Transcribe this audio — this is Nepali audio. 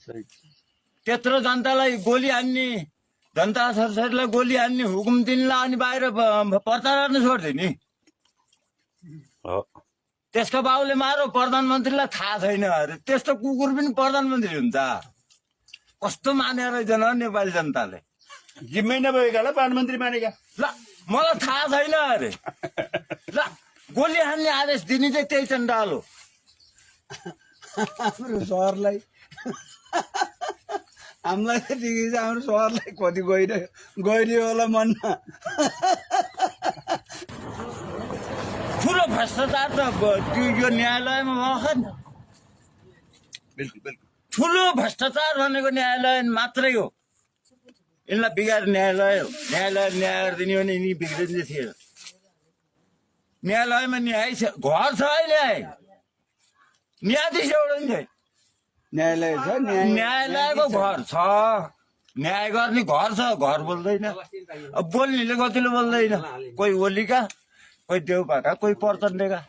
त्यत्रो जनतालाई गोली हान्ने, जनता सरसारीलाई गोली हान्ने, हुकुम दिनलाई अनि बाहिर पर्चा गर्न छोड्थ्यो नि। त्यसको बाबुले मारो प्रधानमन्त्रीलाई थाहा छैन अरे। त्यस्तो कुकुर पनि प्रधानमन्त्री हुन्छ? कस्तो मानेर रहेछन् नेपाली जनताले। जिम्मै नभएकालाई प्रधानमन्त्री मानेका। ल मलाई थाहा छैन अरे। ल गोली हान्ने आदेश दिने चाहिँ त्यही चण्डाल हो। हाम्रो सहरलाई हामीलाई त ठिकै छ, हाम्रो सहरलाई कति गइरह्यो होला मनमा। ठुलो भ्रष्टाचार त यो न्यायालयमा भएको नि। बिल्कुल बिल्कुल ठुलो भ्रष्टाचार भनेको न्यायालय मात्रै हो। यिनलाई बिगार न्यायालय हो। न्यायालय न्याय दिने भने यिनी बिग्रिँदै थिएन। न्यायालयमा न्याय छ, घर छ अहिले। न्यायाधीश एउटा नि छैन। न्यायालय छ, न्यायालयको घर छ, न्याय गर्ने घर छ, घर बोल्दैन। अब बोल्नेले कतिले बोल्दैन, कोही ओलीका, कोही देउपाका, कोही प्रचण्डका।